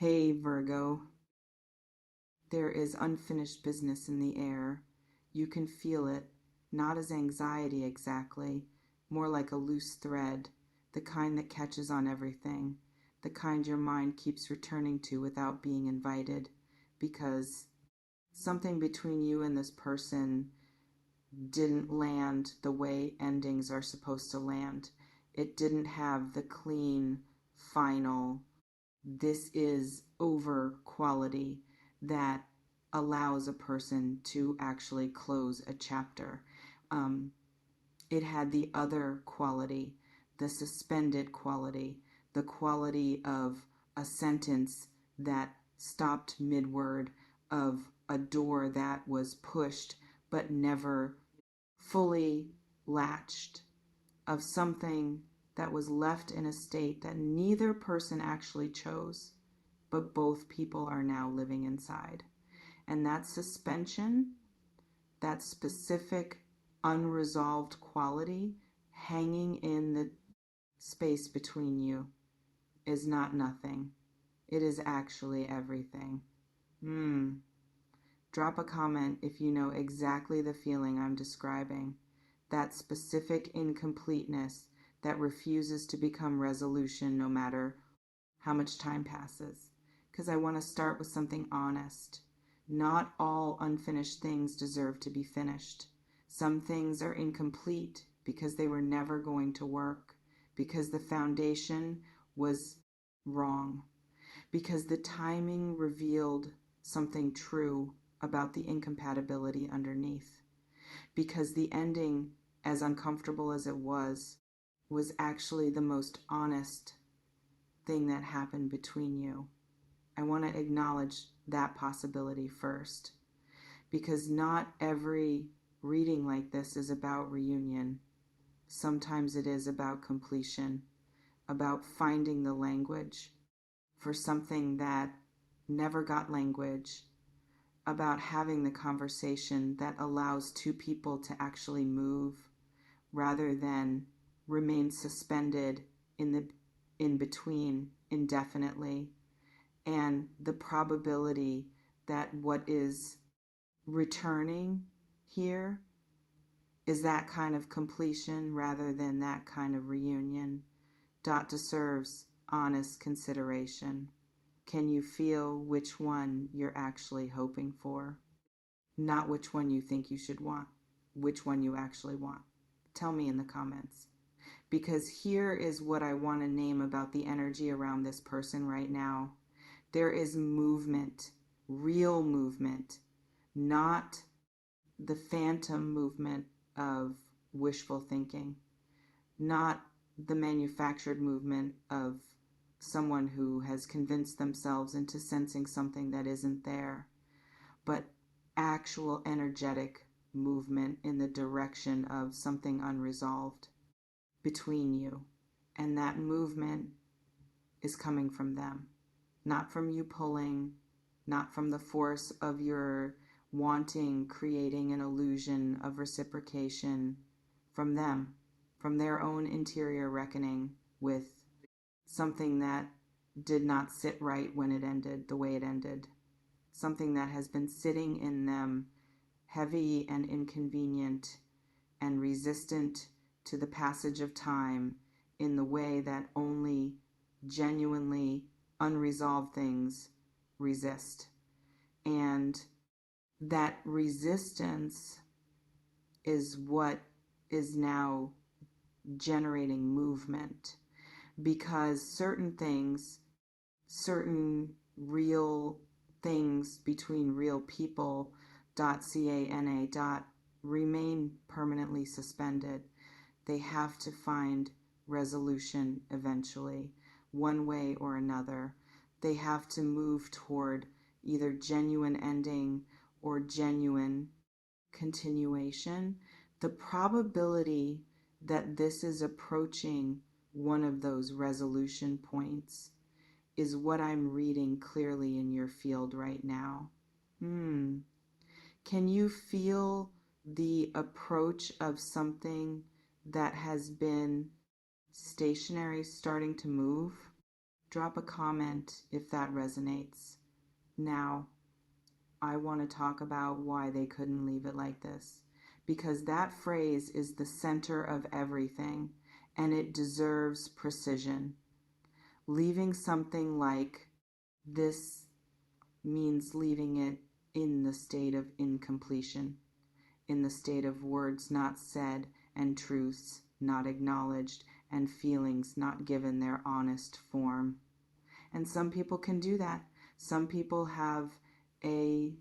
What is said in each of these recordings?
Hey, Virgo. There is unfinished business in the air. You can feel it, not as anxiety exactly, more like a loose thread, the kind that catches on everything, the kind your mind keeps returning to without being invited, because something between you and this person didn't land the way endings are supposed to land. It didn't have the clean, final, this is over quality that allows a person to actually close a chapter. Um, it had the other quality, the suspended quality, the quality of a sentence that stopped mid-word, of a door that was pushed but never fully latched, of something that was left in a state that neither person actually chose, but both people are now living inside. And that suspension, that specific unresolved quality hanging in the space between you, is not nothing. It is actually everything. Drop a comment if you know exactly the feeling I'm describing. That specific incompleteness that refuses to become resolution no matter how much time passes. Because I want to start with something honest. Not all unfinished things deserve to be finished. Some things are incomplete because they were never going to work, because the foundation was wrong, because the timing revealed something true about the incompatibility underneath, because the ending, as uncomfortable as it was actually the most honest thing that happened between you. I want to acknowledge that possibility first, because not every reading like this is about reunion. Sometimes it is about completion, about finding the language for something that never got language, about having the conversation that allows two people to actually move rather than remain suspended in the in between indefinitely, and the probability that what is returning here is that kind of completion rather than that kind of reunion. Dot deserves honest consideration. Can you feel which one you're actually hoping for? Not which one you think you should want, which one you actually want. Tell me in the comments. Because here is what I want to name about the energy around this person right now. There is movement, real movement, not the phantom movement of wishful thinking, not the manufactured movement of someone who has convinced themselves into sensing something that isn't there, but actual energetic movement in the direction of something unresolved between you. And that movement is coming from them, not from you pulling, not from the force of your wanting, creating an illusion of reciprocation, from them, from their own interior reckoning with something that did not sit right when it ended the way it ended, something that has been sitting in them heavy and inconvenient and resistant to the passage of time in the way that only genuinely unresolved things resist. And that resistance is what is now generating movement, because certain things, certain real things between real people, .cana. Remain permanently suspended. They have to find resolution eventually, one way or another. They have to move toward either genuine ending or genuine continuation. The probability that this is approaching one of those resolution points is what I'm reading clearly in your field right now. Can you feel the approach of something that has been stationary starting to move? Drop a comment if that resonates. Now, I want to talk about why they couldn't leave it like this. Because that phrase is the center of everything, and it deserves precision. Leaving something like this means leaving it in the state of incompletion, in the state of words not said and truths not acknowledged and feelings not given their honest form. And some people can do that. Some people have a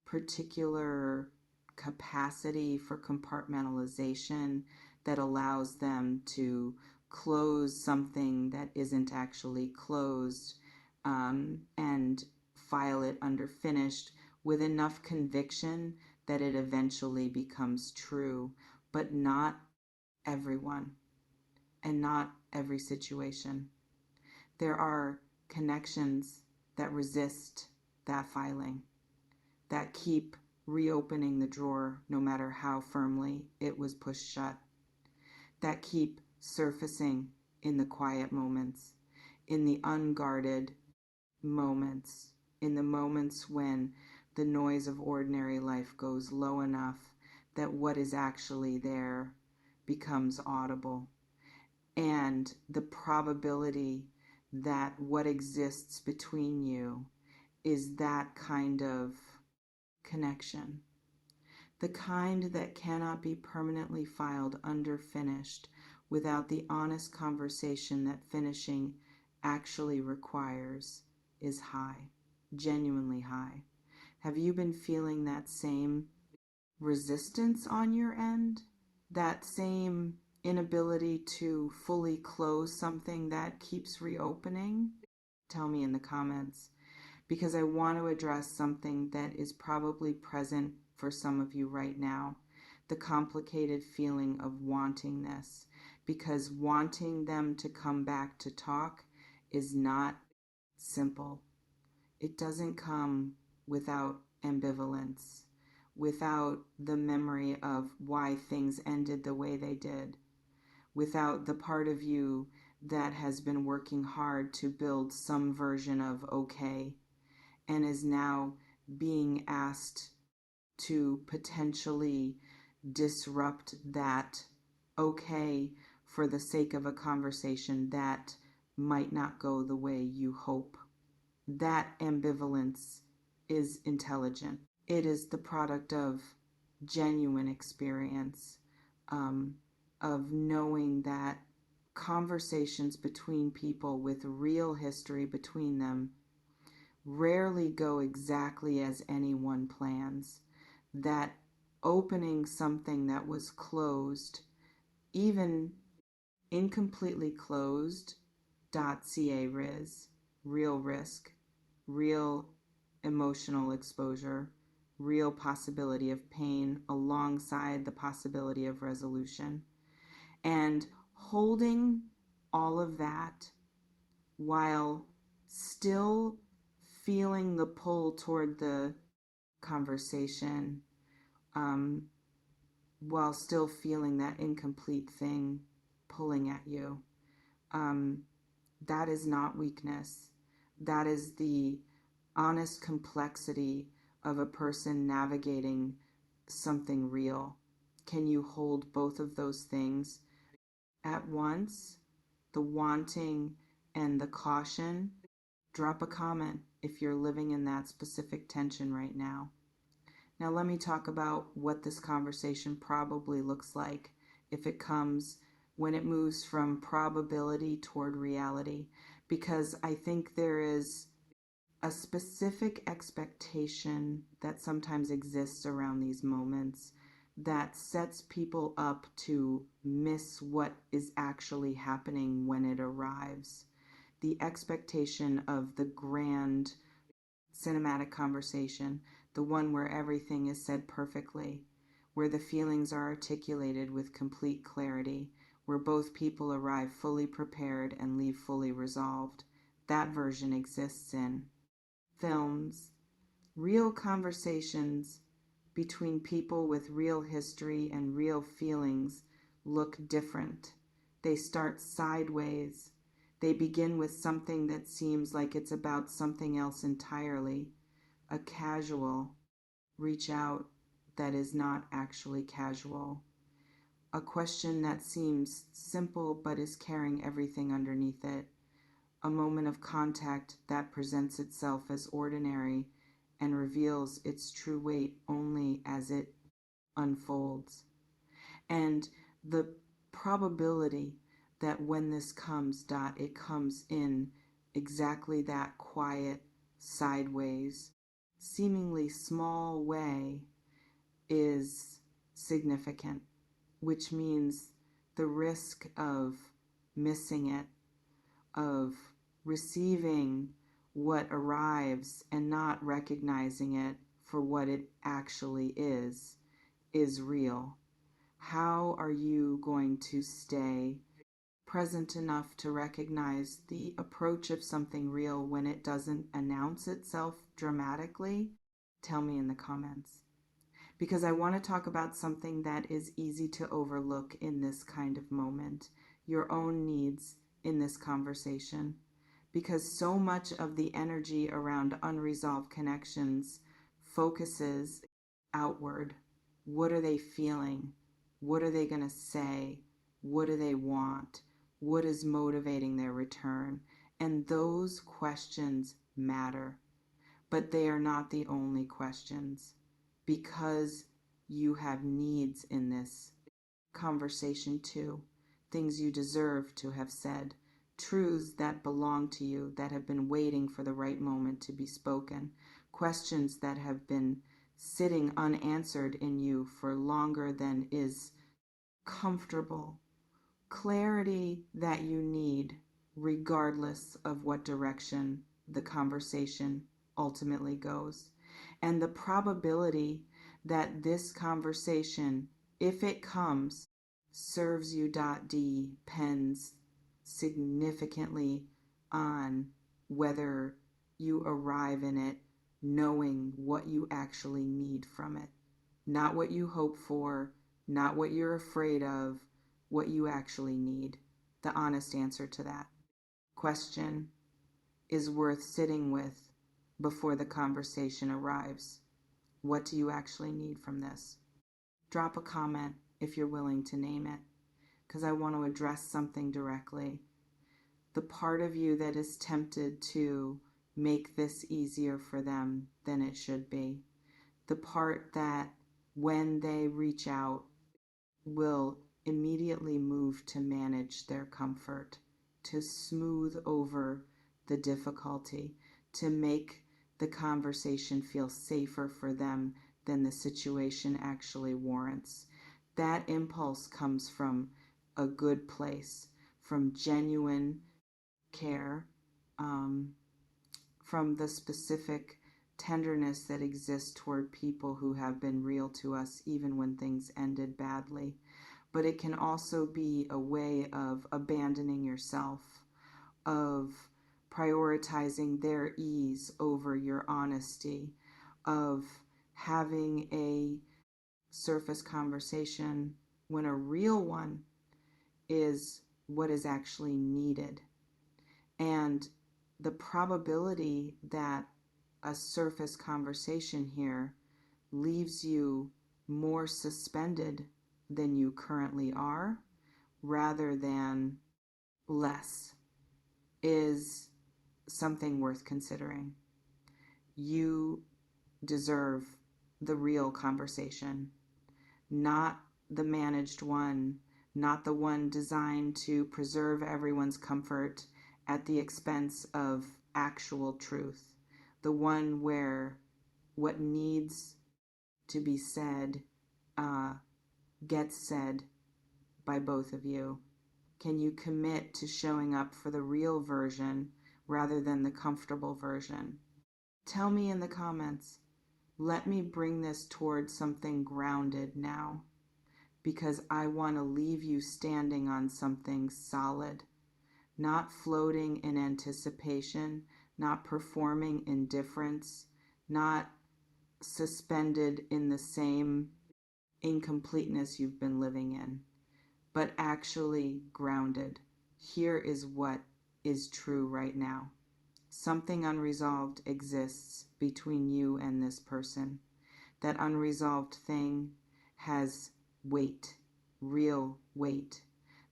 particular capacity for compartmentalization that allows them to close something that isn't actually closed, and file it under finished with enough conviction that it eventually becomes true, but not everyone and not every situation. There are connections that resist that filing, that keep reopening the drawer no matter how firmly it was pushed shut, that keep surfacing in the quiet moments, in the unguarded moments, in the moments when the noise of ordinary life goes low enough that what is actually there becomes audible. And the probability that what exists between you is that kind of connection, the kind that cannot be permanently filed under finished without the honest conversation that finishing actually requires, is high, genuinely high. Have you been feeling that same resistance on your end? That same inability to fully close something that keeps reopening? Tell me in the comments, because I want to address something that is probably present for some of you right now, the complicated feeling of wanting this, because wanting them to come back to talk is not simple. It doesn't come without ambivalence, without the memory of why things ended the way they did, without the part of you that has been working hard to build some version of okay and is now being asked to potentially disrupt that okay for the sake of a conversation that might not go the way you hope. That ambivalence is intelligent. It is the product of genuine experience, of knowing that conversations between people with real history between them rarely go exactly as anyone plans, that opening something that was closed, even incompletely closed, .ca riz, real risk, real emotional exposure, real possibility of pain alongside the possibility of resolution. And holding all of that while still feeling the pull toward the conversation, while still feeling that incomplete thing pulling at you. That is not weakness. That is the honest complexity of a person navigating something real. Can you hold both of those things at once? The wanting and the caution? Drop a comment if you're living in that specific tension right now. Now let me talk about what this conversation probably looks like if it comes, when it moves from probability toward reality, because I think there is a specific expectation that sometimes exists around these moments that sets people up to miss what is actually happening when it arrives. The expectation of the grand cinematic conversation, the one where everything is said perfectly, where the feelings are articulated with complete clarity, where both people arrive fully prepared and leave fully resolved. That version exists in films. Real conversations between people with real history and real feelings look different. They start sideways. They begin with something that seems like it's about something else entirely, a casual reach out that is not actually casual, a question that seems simple but is carrying everything underneath it, a moment of contact that presents itself as ordinary and reveals its true weight only as it unfolds. And the probability that when this comes, it comes in exactly that quiet, sideways, seemingly small way is significant, which means the risk of missing it, of receiving what arrives and not recognizing it for what it actually is real. How are you going to stay present enough to recognize the approach of something real when it doesn't announce itself dramatically? Tell me in the comments. Because I want to talk about something that is easy to overlook in this kind of moment, your own needs in this conversation. Because so much of the energy around unresolved connections focuses outward. What are they feeling? What are they going to say? What do they want? What is motivating their return? And those questions matter, but they are not the only questions, because you have needs in this conversation too, things you deserve to have said, truths that belong to you that have been waiting for the right moment to be spoken, questions that have been sitting unanswered in you for longer than is comfortable, clarity that you need regardless of what direction the conversation ultimately goes. And the probability that this conversation, if it comes, serves you depends significantly on whether you arrive in it knowing what you actually need from it. Not what you hope for, not what you're afraid of, what you actually need. The honest answer to that question is worth sitting with before the conversation arrives. What do you actually need from this? Drop a comment if you're willing to name it, because I want to address something directly. The part of you that is tempted to make this easier for them than it should be. The part that when they reach out will immediately move to manage their comfort, to smooth over the difficulty, to make the conversation feel safer for them than the situation actually warrants. That impulse comes from a good place, from genuine care, from the specific tenderness that exists toward people who have been real to us even when things ended badly. But it can also be a way of abandoning yourself, of prioritizing their ease over your honesty, of having a surface conversation when a real one is what is actually needed. And the probability that a surface conversation here leaves you more suspended than you currently are, rather than less, is something worth considering. You deserve the real conversation, not the managed one, not the one designed to preserve everyone's comfort at the expense of actual truth, the one where what needs to be said gets said by both of you. Can you commit to showing up for the real version rather than the comfortable version? Tell me in the comments. Let me bring this towards something grounded now, because I want to leave you standing on something solid, not floating in anticipation, not performing indifference, not suspended in the same incompleteness you've been living in, but actually grounded. Here is what is true right now. Something unresolved exists between you and this person. That unresolved thing has weight, real weight,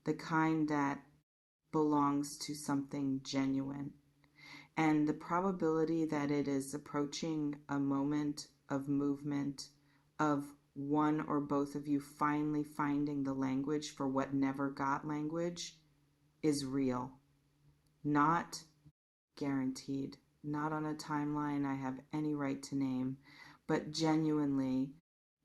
the kind that belongs to something genuine. And the probability that it is approaching a moment of movement, of one or both of you finally finding the language for what never got language, is real. Not guaranteed, not on a timeline I have any right to name, but genuinely,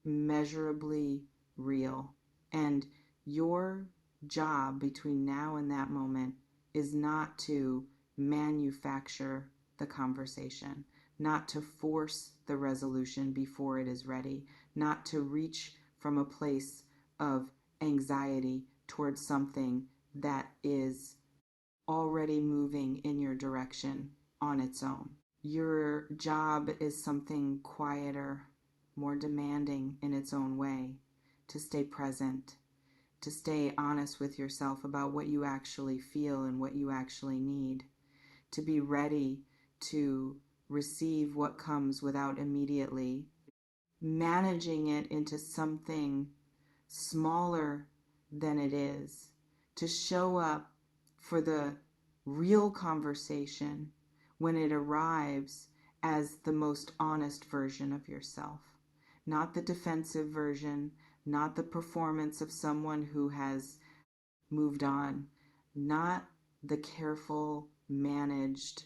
measurably real. And your job between now and that moment is not to manufacture the conversation, not to force the resolution before it is ready, not to reach from a place of anxiety towards something that is already moving in your direction on its own. Your job is something quieter, more demanding in its own way, to stay present, to stay honest with yourself about what you actually feel and what you actually need, to be ready to receive what comes without immediately managing it into something smaller than it is, to show up for the real conversation when it arrives as the most honest version of yourself. Not the defensive version, not the performance of someone who has moved on, not the careful, managed,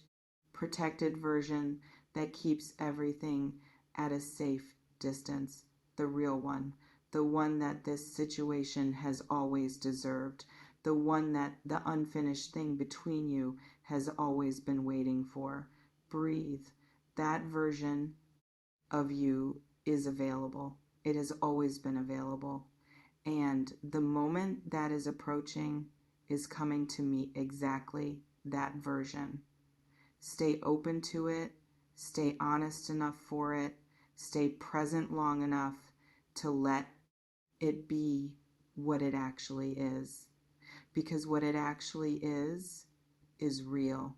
protected version that keeps everything at a safe distance. The real one, the one that this situation has always deserved, the one that the unfinished thing between you has always been waiting for. Breathe. That version of you is available. It has always been available. And the moment that is approaching is coming to meet exactly that version. Stay open to it. Stay honest enough for it. Stay present long enough to let it be what it actually is. Because what it actually is real.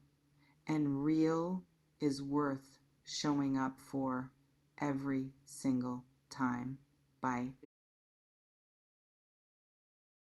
And real is worth showing up for every single time. Bye.